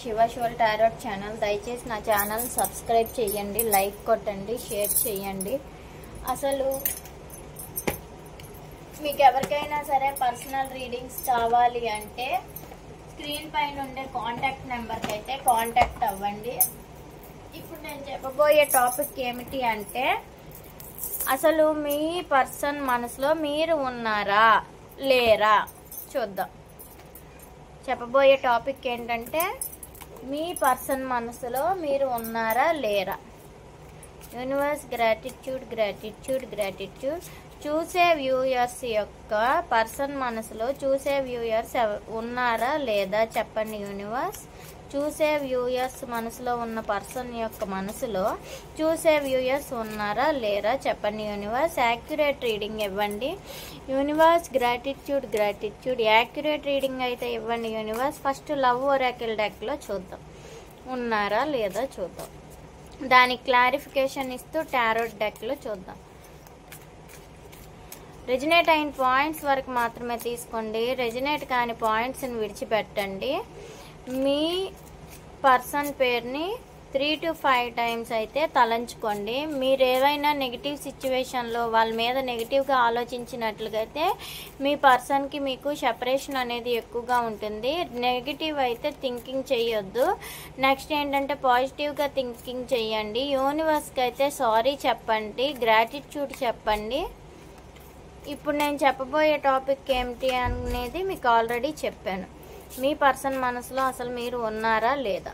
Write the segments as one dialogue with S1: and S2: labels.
S1: శివశివల్ tarot channel దయచేసి నా channel subscribe చేయండి, లైక్ కొట్టండి, షేర్ చేయండి. అసలు మీకు ఎవరికైనా సరే పర్సనల్ రీడింగ్స్ కావాలి అంటే స్క్రీన్ పైన ఉండే కాంటాక్ట్ నెంబర్కి అయితే కాంటాక్ట్ అవ్వండి. ఇప్పుడు నేను చెప్పబోయే టాపిక్ ఏమిటి అంటే అసలు మీ పర్సన్ మనసులో మీరు ఉన్నారా లేరా చూద్దాం. చెప్పబోయే టాపిక్ ఏంటంటే మీ పర్సన్ మనసులో మీరు ఉన్నారా లేరా. Universe gratitude gratitude gratitude. చూసే వ్యూయర్స్ యొక్క పర్సన్ మనసులో చూసే వ్యూయర్స్ ఉన్నారా లేదా చెప్పండి యూనివర్స్. చూసే వ్యూయర్స్ మనసులో ఉన్న పర్సన్ యొక్క మనసులో చూసే వ్యూయర్స్ ఉన్నారా లేరా చెప్పండి యూనివర్స్. యాక్యురేట్ రీడింగ్ ఇవ్వండి universe. Gratitude gratitude. Accurate reading అయితే ఇవ్వండి యూనివర్స్. ఫస్ట్ లవ్ ఒరాకిల్ డెక్లో చూద్దాం ఉన్నారా లేదా చూద్దాం. దానికి క్లారిఫికేషన్ ఇస్తూ టారోట్ డెక్లో చూద్దాం. రెజినేట్ అయిన పాయింట్స్ వరకు మాత్రమే తీసుకోండి, రెజినేట్ కాని పాయింట్స్ని విడిచిపెట్టండి. మీ పర్సన్ పేరుని 3 to 5 టైమ్స్ అయితే తలంచుకోండి. మీరు ఏవైనా నెగిటివ్ సిచ్యువేషన్లో వాళ్ళ మీద నెగిటివ్గా ఆలోచించినట్లుగా అయితే మీ పర్సన్కి మీకు సెపరేషన్ అనేది ఎక్కువగా ఉంటుంది. నెగిటివ్ అయితే థింకింగ్ చేయొద్దు. నెక్స్ట్ ఏంటంటే పాజిటివ్గా థింకింగ్ చేయండి. యూనివర్స్కి అయితే సారీ చెప్పండి, గ్రాటిట్యూడ్ చెప్పండి. ఇప్పుడు నేను చెప్పబోయే టాపిక్ ఏమిటి అనేది మీకు ఆల్రెడీ చెప్పాను. మీ పర్సన్ మనసులో అసలు మీరు ఉన్నారా లేదా.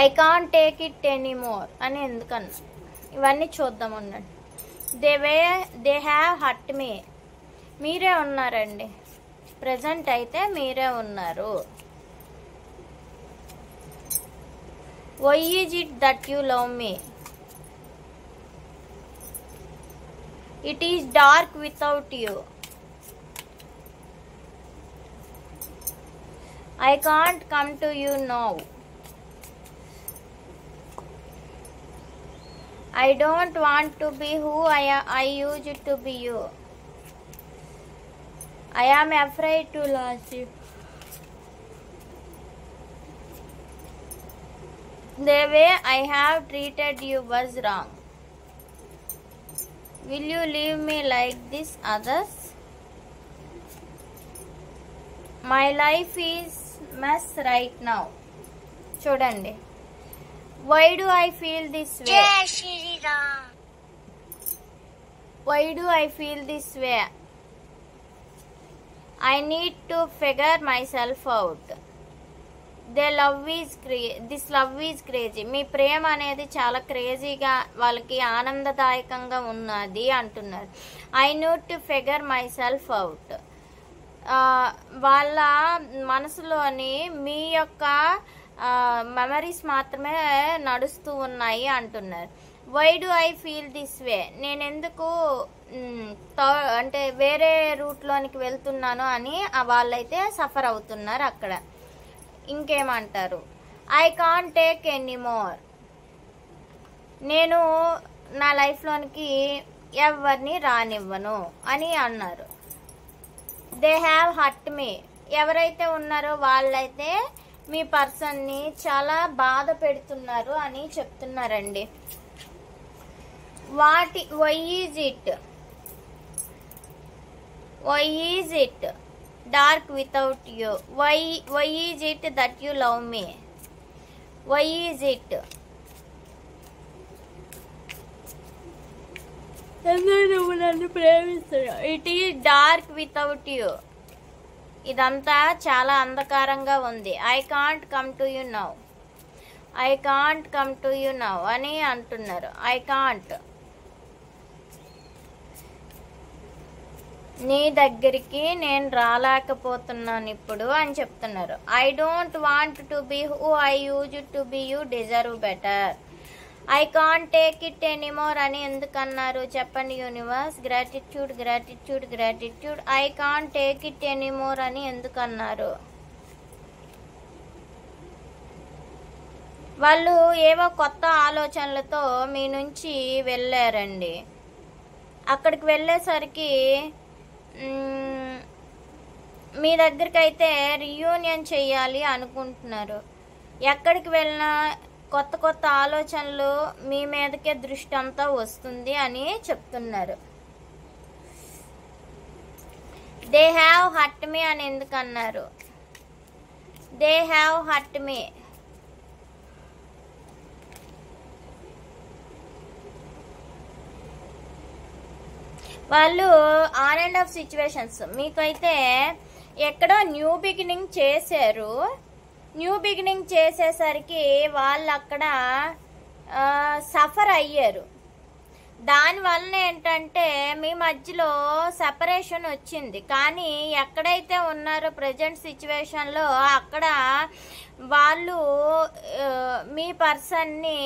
S1: I can't take it anymore అని ఎందుకన్నా ఇవన్నీ చూద్దాం ఉండండి. They have hurt me. మీరే ఉన్నారండి, ప్రజెంట్ అయితే మీరే ఉన్నారు. Why is it that you love me. It is dark without you. I can't come to you now. I don't want to be who I used to be you. I am afraid to lose you. The way I have treated you was wrong. Will you leave me like this others? My life is mess right now. చూడండి. Why do I feel this way?
S2: జై Sriram.
S1: Why do I feel this way? I need to figure myself out. This love is crazy. మీ ప్రేమ అనేది చాలా క్రేజీగా వాళ్ళకి ఆనందదాయకంగా ఉన్నది అంటున్నారు. I need to figure myself out. వాళ్ళ మనసులోని మీ యొక్క మెమరీస్ మాత్రమే నడుస్తూ ఉన్నాయి అంటున్నారు. Why do I feel this way. నేను ఎందుకు అంటే వేరే రూట్లోనికి వెళ్తున్నాను అని వాళ్ళైతే సఫర్ అవుతున్నారు అక్కడ. ఇంకేమంటారు. I can't take anymore. నేను నా లైఫ్లోనికి ఎవరిని రానివ్వను అని అన్నారు. They have hurt me. ఎవరైతే ఉన్నారో వాళ్ళైతే మీ పర్సన్ని చాలా బాధ పెడుతున్నారు అని చెప్తున్నారండి. Why is it dark without you. Why is it that you love me? Why is it? నువ్వు నన్ను ప్రేమిస్తున్నావు. It is dark without you. ఇదంతా చాలా అంధకారంగా ఉంది. I can't come to you now. I can't come to you now అని అంటున్నారు. I can't. నీ దగ్గరికి నేను రాలేకపోతున్నాను ఇప్పుడు అని చెప్తున్నారు. I don't want to be who I use to be. You deserve better. I can't take it anymore అని ఎందుకన్నారు చెప్పండి universe. Gratitude gratitude gratitude. I can't take it anymore అని ఎందుకన్నారు. వాళ్ళు ఏవో కొత్త ఆలోచనలతో మీ నుంచి వెళ్ళారండి. అక్కడికి వెళ్ళేసరికి మీ దగ్గరికి అయితే రీయూనియన్ చేయాలి అనుకుంటున్నారు. ఎక్కడికి వెళ్ళినా కొత్త కొత్త ఆలోచనలు మీ మీదకే దృష్టి అంతా వస్తుంది అని చెప్తున్నారు. దే హ్యావ్ హర్ట్ మీ అని ఎందుకు అన్నారు? దే హ్యావ్ హర్ట్ మీ. వాళ్ళు ఆన్ అండ్ ఆఫ్ సిచ్యువేషన్స్ మీకైతే ఎక్కడో న్యూ బిగినింగ్ చేశారు. న్యూ బిగినింగ్ చేసేసరికి వాళ్ళు అక్కడ సఫర్ అయ్యారు. దానివల్ల ఏంటంటే మీ మధ్యలో సెపరేషన్ వచ్చింది. కానీ ఎక్కడైతే ఉన్నారో ప్రజెంట్ సిచ్యువేషన్లో అక్కడ వాళ్ళు మీ పర్సన్ని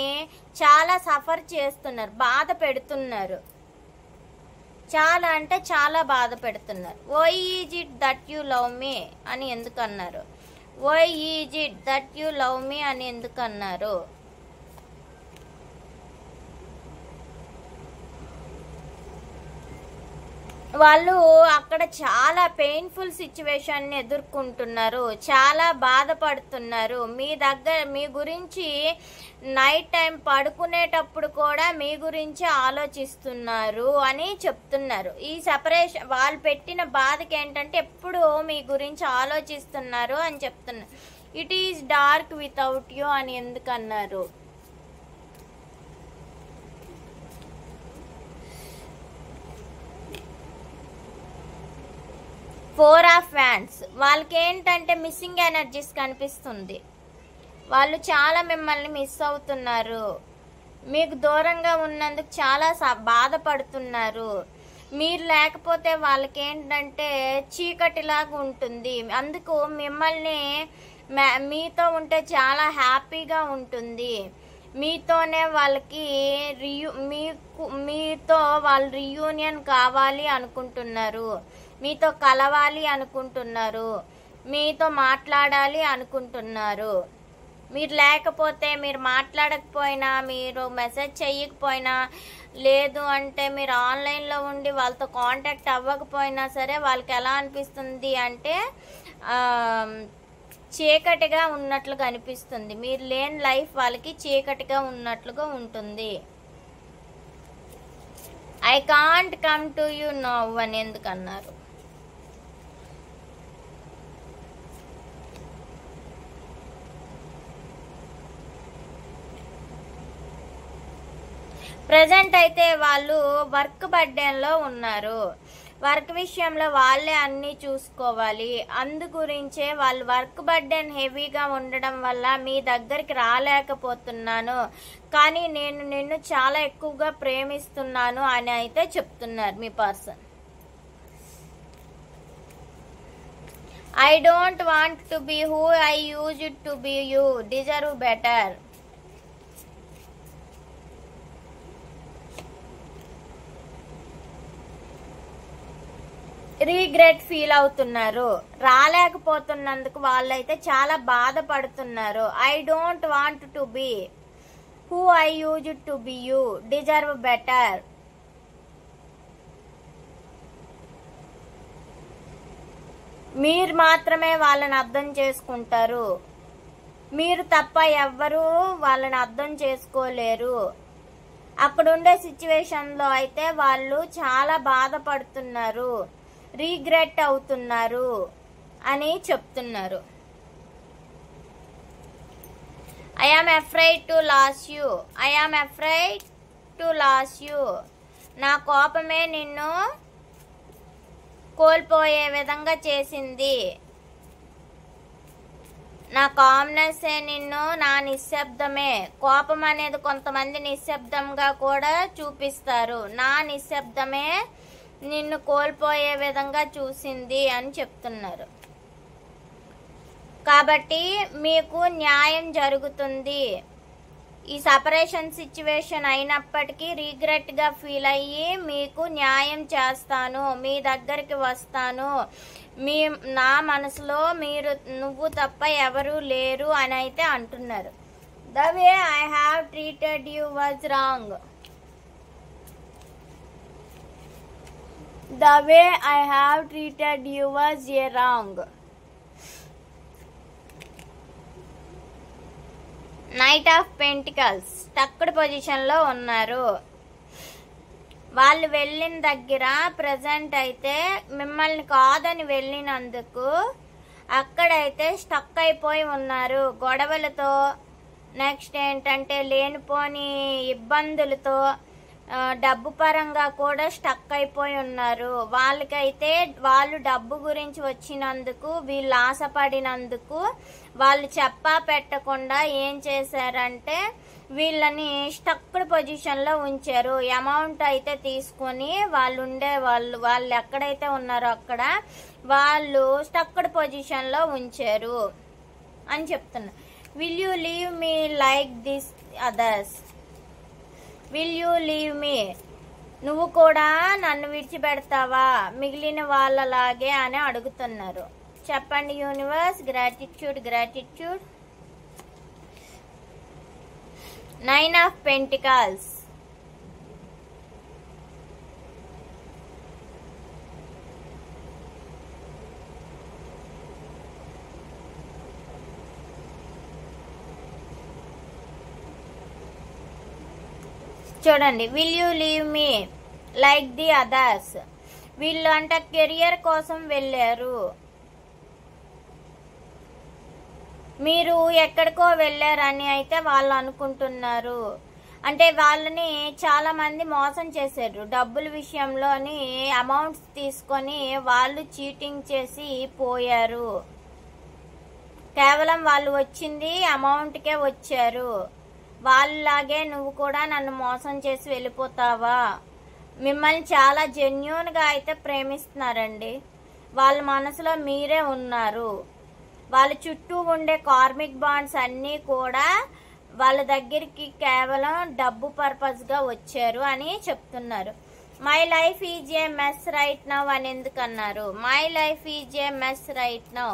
S1: చాలా సఫర్ చేస్తున్నారు, బాధ పెడుతున్నారు. చాలా అంటే చాలా బాధ పెడుతున్నారు. Why is it that you love me అని ఎందుకు అన్నారు? Why is it that you love me అని ఎందుకు అన్నారు? వాళ్ళు అక్కడ చాలా పెయిన్ఫుల్ సిచ్యువేషన్ని ఎదుర్కొంటున్నారు, చాలా బాధపడుతున్నారు. మీ గురించి నైట్ టైం పడుకునేటప్పుడు కూడా మీ గురించి ఆలోచిస్తున్నారు అని చెప్తున్నారు. ఈ సెపరేషన్ వాళ్ళు పెట్టిన బాధకి ఏంటంటే ఎప్పుడు మీ గురించి ఆలోచిస్తున్నారు అని చెప్తున్నారు. It is dark without you అని ఎందుకు అన్నారు? Four of wands. వాళ్ళకి ఏంటంటే మిస్సింగ్ ఎనర్జీస్ కనిపిస్తుంది. వాళ్ళు చాలా మిమ్మల్ని మిస్ అవుతున్నారు. మీకు దూరంగా ఉన్నందుకు చాలా బాధపడుతున్నారు. మీరు లేకపోతే వాళ్ళకి ఏంటంటే చీకటిలాగా ఉంటుంది. అందుకు మిమ్మల్ని మీతో ఉంటే చాలా హ్యాపీగా ఉంటుంది. మీతోనే వాళ్ళకి మీతో వాళ్ళు రీయూనియన్ కావాలి అనుకుంటున్నారు. మీతో కలవాలి అనుకుంటున్నారు. మీతో మాట్లాడాలి అనుకుంటున్నారు. మీరు లేకపోతే, మీరు మాట్లాడకపోయినా, మీరు మెసేజ్ చేయకపోయినా, లేదు అంటే మీరు ఆన్లైన్లో ఉండి వాళ్ళతో కాంటాక్ట్ అవ్వకపోయినా సరే వాళ్ళకి ఎలా అనిపిస్తుంది అంటే చీకటిగా ఉన్నట్లుగా అనిపిస్తుంది. మీరు లేని లైఫ్ వాళ్ళకి చీకటిగా ఉన్నట్లుగా ఉంటుంది. I can't come to you now అని ఎందుకు అన్నారు? ప్రజెంట్ అయితే వాళ్ళు వర్క్ బర్డెన్లో ఉన్నారు. వర్క్ విషయంలో వాళ్ళే అన్నీ చూసుకోవాలి. అందు గురించే వాళ్ళు వర్క్ బర్డెన్ హెవీగా ఉండడం వల్ల మీ దగ్గరికి రాలేకపోతున్నాను, కానీ నేను నిన్ను చాలా ఎక్కువగా ప్రేమిస్తున్నాను అని అయితే చెప్తున్నారు మీ person. I don't want to be who I used to be, you deserve better. Regret feel అవుతున్నారు. రాలేకపోతున్నందుకు వాళ్ళైతే చాలా బాధపడుతున్నారు. I don't want to be who I used to be, you deserve better. మీరు మాత్రమే వాళ్ళని అర్థం చేసుకుంటారు. మీరు తప్ప ఎవ్వరూ వాళ్ళని అర్థం చేసుకోలేరు. అక్కడుండే సిచ్యువేషన్లో అయితే వాళ్ళు చాలా బాధపడుతున్నారు, రీగ్రెట్ అవుతున్నారు అని చెప్తున్నారు. I am afraid to lose you. I am afraid to lose you. నా కోపమే నిన్ను కోల్పోయే విధంగా చేసింది. నా కామ్నెస్సే నిన్ను, నా నిశ్శబ్దమే. కోపం అనేది కొంతమంది నిశ్శబ్దంగా కూడా చూపిస్తారు. నా నిశ్శబ్దమే నిన్ను కోల్పోయే విధంగా చూసింది అని చెప్తున్నారు. కాబట్టి మీకు న్యాయం జరుగుతుంది. ఈ సపరేషన్ సిచ్యువేషన్ అయినప్పటికీ రీగ్రెట్గా ఫీల్ అయ్యి మీకు న్యాయం చేస్తాను, మీ దగ్గరికి వస్తాను, నా మనసులో నువ్వు తప్ప ఎవరు లేరు అని అయితే అంటున్నారు. The way I have treated you was wrong. The way I have treated you was a wrong. Knight of Pentacles stucked position లో ఉన్నారు. వాళ్ళు వెళ్ళిన దగ్గర ప్రజెంట్ అయితే మిమ్మల్ని కాదని వెళ్ళినందుకు అక్కడైతే స్టక్ అయిపోయి ఉన్నారు గొడవలతో. నెక్స్ట్ ఏంటంటే లేనిపోని ఇబ్బందులతో, డబ్బు పరంగా కూడా స్టక్ అయిపోయి ఉన్నారు. వాళ్ళకైతే వాళ్ళు డబ్బు గురించి వచ్చినందుకు, వీళ్ళు ఆశపడినందుకు వాళ్ళు చెప్పా పెట్టకుండా ఏం చేశారంటే వీళ్ళని స్టక్డ్ పొజిషన్ లో ఉంచారు. అమౌంట్ అయితే తీసుకొని వాళ్ళు ఎక్కడైతే ఉన్నారో అక్కడ వాళ్ళు స్టక్డ్ పొజిషన్ లో ఉంచారు అని చెప్తున్నారు. Will you leave me like this others? Will you leave me? నువ్వు కూడా నన్ను విడిచిపెడతావా మిగిలిన వాళ్ళలాగే అని అడుగుతున్నారు. చెప్పండి universe. Gratitude, gratitude. 9 of Pentacles. చూడండి, will you leave me like the others. వీళ్ళు అంటే కెరియర్ కోసం వెళ్ళారు. మీరు ఎక్కడికో వెళ్ళారని అయితే వాళ్ళు అనుకుంటున్నారు. అంటే వాళ్ళని చాలా మంది మోసం చేశారు. డబ్బుల విషయంలోని అమౌంట్స్ తీసుకొని వాళ్ళు చీటింగ్ చేసి పోయారు. కేవలం వాళ్ళు వచ్చింది అమౌంట్కే వచ్చారు. వాళ్ళలాగే నువ్వు కూడా నన్ను మోసం చేసి వెళ్ళిపోతావా? మిమ్మల్ని చాలా జెన్యూన్ గా అయితే ప్రేమిస్తున్నారండి. వాళ్ళ మనసులో మీరే ఉన్నారు. వాళ్ళ చుట్టూ ఉండే కార్మిక్ బాండ్స్ అన్నీ కూడా వాళ్ళ దగ్గరికి కేవలం డబ్బు పర్పస్ గా వచ్చారు అని చెప్తున్నారు. My life is a mess right now అని ఎందుకు అన్నారు? My life is a mess right now.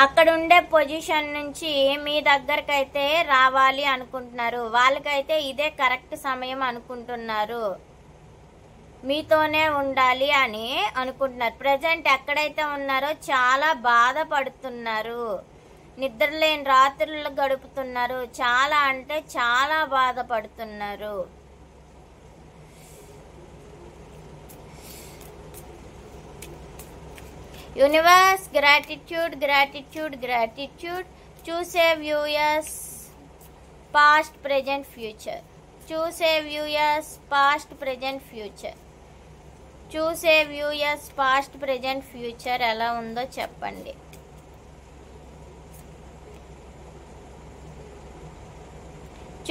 S1: అక్కడ ఉండే పొజిషన్ నుంచి మీ దగ్గరకైతే రావాలి అనుకుంటున్నారు. వాళ్ళకైతే ఇదే కరెక్ట్ సమయం అనుకుంటున్నారు. మీతోనే ఉండాలి అని అనుకుంటున్నారు. ప్రజెంట్ ఎక్కడైతే ఉన్నారో చాలా బాధపడుతున్నారు. నిద్రలేని రాత్రులు గడుపుతున్నారు. చాలా అంటే చాలా బాధపడుతున్నారు. Universe, gratitude, gratitude, gratitude. Choose a viewers past, present, future. Choose a viewers past, present, future. చూసే వ్యూయర్స్ పాస్ట్, ప్రెజెంట్, ఫ్యూచర్ ఎలా ఉందో చెప్పండి.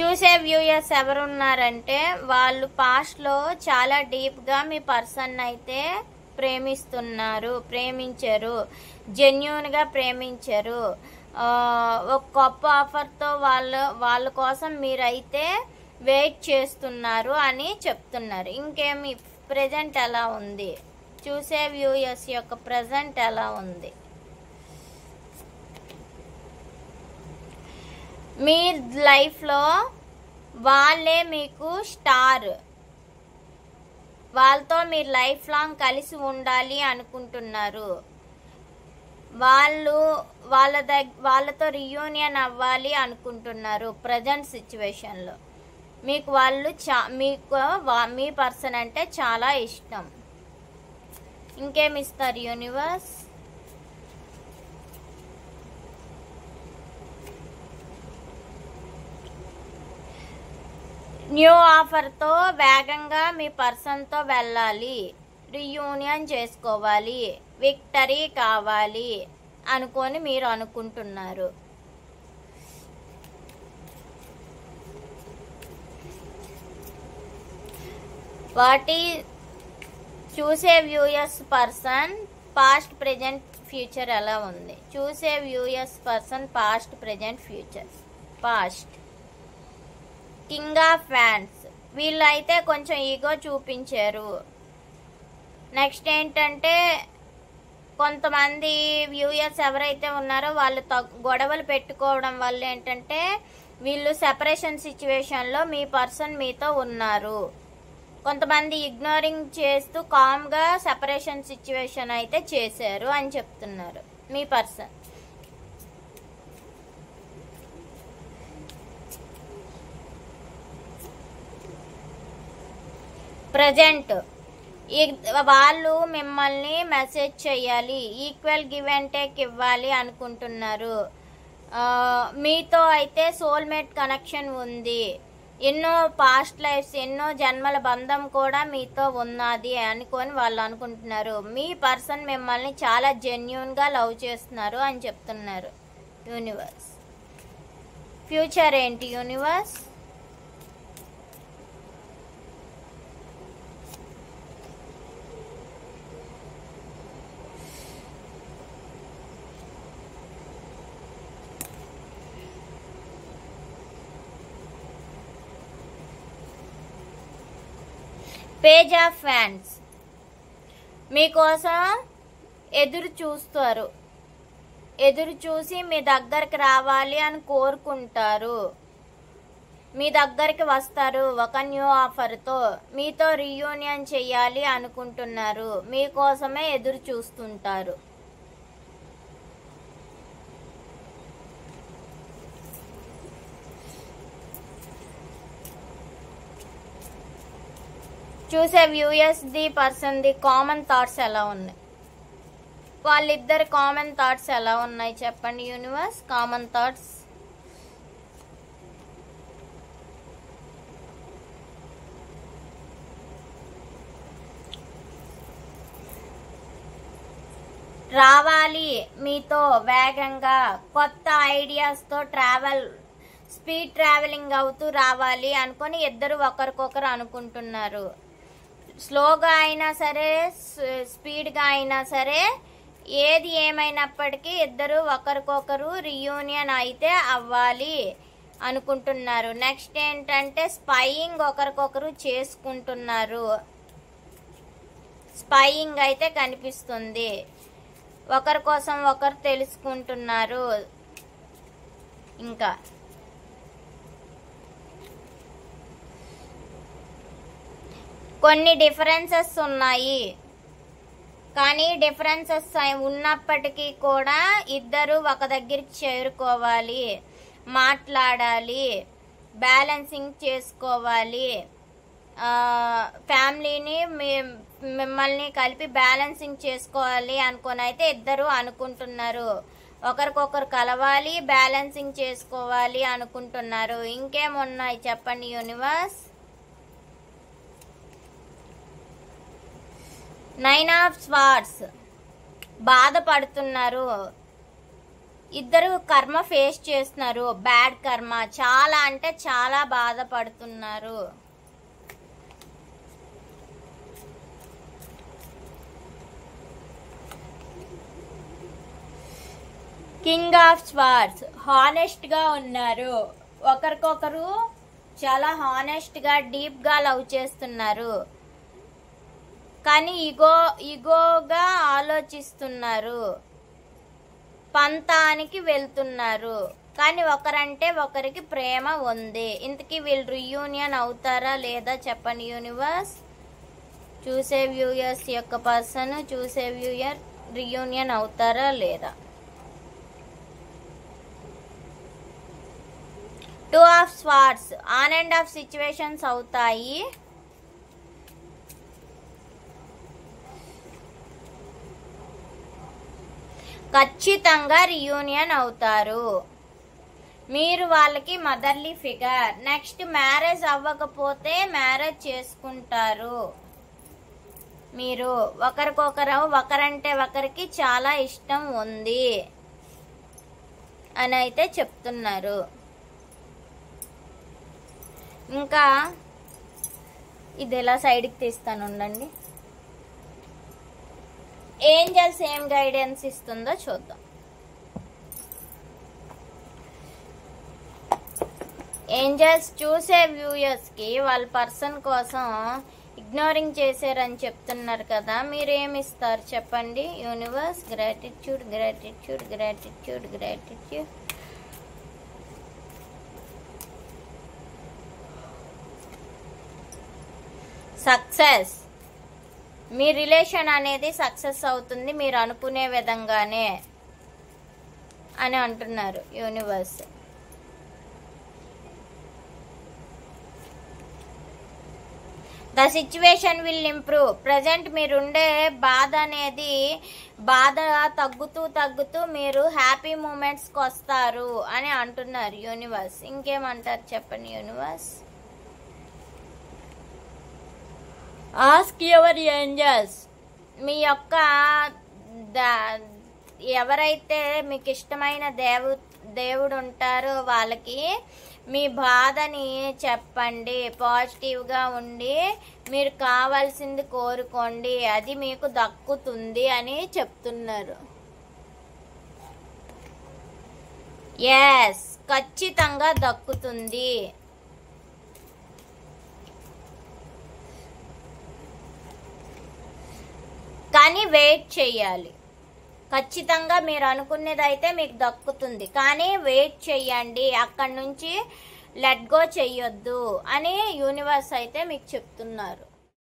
S1: చూసే వ్యూయర్స్ ఎవరున్నారంటే వాళ్ళు పాస్ట్ లో చాలా డీప్ గా మీ పర్సన్ అయితే ప్రేమించారు, జెన్యూన్ గా ప్రేమించారు. ఒక గొప్ప ఆఫర్ తో వాళ్ళ కోసం మీరైతే వెయిట్ చేస్తున్నారు అని చెప్తున్నారు. ఇంకేమి ప్రెజెంట్ ఎలా ఉంది? చూసే వ్యూయర్స్ యొక్క ప్రెజెంట్ ఎలా ఉంది? మీ లైఫ్ లో వాళ్ళే మీకు స్టార్. వాళ్ళతో మీరు లైఫ్ లాంగ్ కలిసి ఉండాలి అనుకుంటున్నారు. వాళ్ళతో రియూనియన్ అవ్వాలి అనుకుంటున్నారు. ప్రజెంట్ సిచ్యువేషన్ లో మీకు మీ పర్సన్ అంటే చాలా ఇష్టం. ఇంకేమి ఇస్తారు యూనివర్స్? న్యూ ఆఫర్ తో వేగంగా మీ పర్సన్ తో వెళ్ళాలి, రీయూనియన్ చేసుకోవాలి, విక్టరీ కావాలి అనుకొని మీరు అనుకుంటున్నారు. వాటి చూసే viewers person past, present, future ఎలా ఉంది? చూసే viewers person past, present, future. Past king of fans. వీళ్ళు అయితే కొంచెం ఈగో చూపించారు. నెక్స్ట్ ఏంటంటే కొంతమంది వ్యూయర్స్ ఎవరైతే ఉన్నారో వాళ్ళు గొడవలు పెట్టుకోవడం వల్ల ఏంటంటే వీళ్ళు సెపరేషన్ సిచ్యువేషన్లో మీ పర్సన్ మీతో ఉన్నారు. కొంతమంది ఇగ్నోరింగ్ చేస్తూ కామ్గా సెపరేషన్ సిచ్యువేషన్ అయితే చేశారు అని చెప్తున్నారు మీ పర్సన్. ప్రజెంట్ వాళ్ళు మిమ్మల్ని మెసేజ్ చేయాలి, ఈక్వల్ గివ్ అండ్ టేక్ ఇవ్వాలి అనుకుంటున్నారు. మీతో అయితే సోల్మేట్ కనెక్షన్ ఉంది. ఎన్నో పాస్ట్ లైఫ్స్, ఎన్నో జన్మల బంధం కూడా మీతో ఉన్నది అనుకొని వాళ్ళు అనుకుంటున్నారు. మీ పర్సన్ మిమ్మల్ని చాలా జెన్యూన్గా లవ్ చేస్తున్నారు అని చెప్తున్నారు యూనివర్స్. ఫ్యూచర్ ఏంటి యూనివర్స్? పేజ్ ఆఫ్ ఫ్యాన్స్ మీకోసం ఎదురు చూస్తారు, ఎదురు చూసి మీ దగ్గరికి రావాలి అని కోరుకుంటారు. మీ దగ్గరికి వస్తారు ఒక న్యూ ఆఫర్తో, మీతో రీయూనియన్ చేయాలి అనుకుంటున్నారు. మీకోసమే ఎదురు చూస్తుంటారు. చూసే viewers the person the common thoughts ఎలా ఉన్నాయి, వాళ్ళిద్దరి కామన్ థాట్స్ ఎలా ఉన్నాయి చెప్పండి యూనివర్స్. కామన్ థాట్స్ రావాలి మీతో వేగంగా, కొత్త ఐడియాస్తో స్పీడ్ ట్రావెలింగ్ అవుతూ రావాలి అనుకొని ఇద్దరు ఒకరికొకరు అనుకుంటున్నారు. స్లోగా అయినా సరే, స్పీడ్గా అయినా సరే, ఏది ఏమైనప్పటికీ ఇద్దరు ఒకరికొకరు రీయూనియన్ అయితే అవ్వాలి అనుకుంటున్నారు. నెక్స్ట్ ఏంటంటే స్పైయింగ్ ఒకరికొకరు చేసుకుంటున్నారు. స్పైయింగ్ అయితే కనిపిస్తుంది. ఒకరి కోసం ఒకరు తెలుసుకుంటున్నారు. ఇంకా కొన్ని డిఫరెన్సెస్ ఉన్నాయి, కానీ డిఫరెన్సెస్ ఉన్నప్పటికీ కూడా ఇద్దరు ఒక దగ్గరికి చేరుకోవాలి, మాట్లాడాలి, బ్యాలెన్సింగ్ చేసుకోవాలి. ఫ్యామిలీని మిమ్మల్ని కలిపి బ్యాలెన్సింగ్ చేసుకోవాలి అనుకొని అయితే ఇద్దరు అనుకుంటున్నారు. ఒకరికొకరు కలవాలి, బ్యాలెన్సింగ్ చేసుకోవాలి అనుకుంటున్నారు. ఇంకేమున్నాయి చెప్పండి యూనివర్స్. 9 ఆఫ్ స్వార్డ్స్ బాధపడుతున్నారు. ఇద్దరు కర్మ ఫేస్ చేస్తున్నారు, బ్యాడ్ కర్మ. చాలా అంటే చాలా బాధపడుతున్నారు. కింగ్ ఆఫ్ స్వార్డ్స్ హానెస్ట్ గా ఉన్నారు. ఒకరికొకరు చాలా హానెస్ట్ గా, డీప్ గా లవ్ చేస్తున్నారు. కానీ ఈగోగా ఆలోచిస్తున్నారు, పంతానికి వెళ్తున్నారు. కానీ ఒకరంటే ఒకరికి ప్రేమ ఉంది. ఇంతకీ వీళ్ళు రీయూనియన్ అవుతారా లేదా చెప్పండి యూనివర్స్. చూసే వ్యూయర్స్ యొక్క పర్సన్, చూసే వ్యూయర్ రీయూనియన్ అవుతారా లేదా. 2 of swords on and of situations అవుతాయి. ఖచ్చితంగా రీయూనియన్ అవుతారు. మీరు వాళ్ళకి మదర్లీ ఫిగర్. నెక్స్ట్ మ్యారేజ్ అవ్వకపోతే మ్యారేజ్ చేసుకుంటారు. మీరు ఒకరికొకరు, ఒకరంటే ఒకరికి చాలా ఇష్టం ఉంది అని అయితే చెప్తున్నారు. ఇంకా ఇది ఎలా సైడ్కి తీస్తాను ఉండండి. ఏంజల్స్ ఏం గైడెన్స్ ఇస్తుందో చూద్దాం. ఏంజల్స్ చూసే వ్యూయర్స్ కి వాళ్ళ పర్సన్ కోసం ఇగ్నోరింగ్ చేశారని చెప్తున్నారు కదా, మీరేమిస్తారు చెప్పండి universe. Gratitude, gratitude, gratitude, gratitude. Success, మీ రిలేషన్ అనేది సక్సెస్ అవుతుంది మీరు అనుకునే విధంగానే అని అంటున్నారు universe. The situation will improve. Present మీరుండే బాధ తగ్గుతూ మీరు హ్యాపీ మూమెంట్స్కి వస్తారు అని అంటున్నారు యూనివర్స్. ఇంకేమంటారు చెప్పండి యూనివర్స్. Ask your angels. మీ యొక్క ఎవరైతే మీకు ఇష్టమైన దేవుడు ఉంటారో వాళ్ళకి మీ బాధని చెప్పండి. పాజిటివ్గా ఉండి మీరు కావాల్సింది కోరుకోండి, అది మీకు దక్కుతుంది అని చెప్తున్నారు. ఎస్, ఖచ్చితంగా దక్కుతుంది. కానీ వెయిట్ చెయ్యాలి. ఖచ్చితంగా మీరు అనుకునేదైతే మీకు దక్కుతుంది, కానీ వెయిట్ చెయ్యండి, అక్కడి నుంచి లెట్ గో చెయ్యొద్దు అని యూనివర్స్ అయితే మీకు చెప్తున్నారు.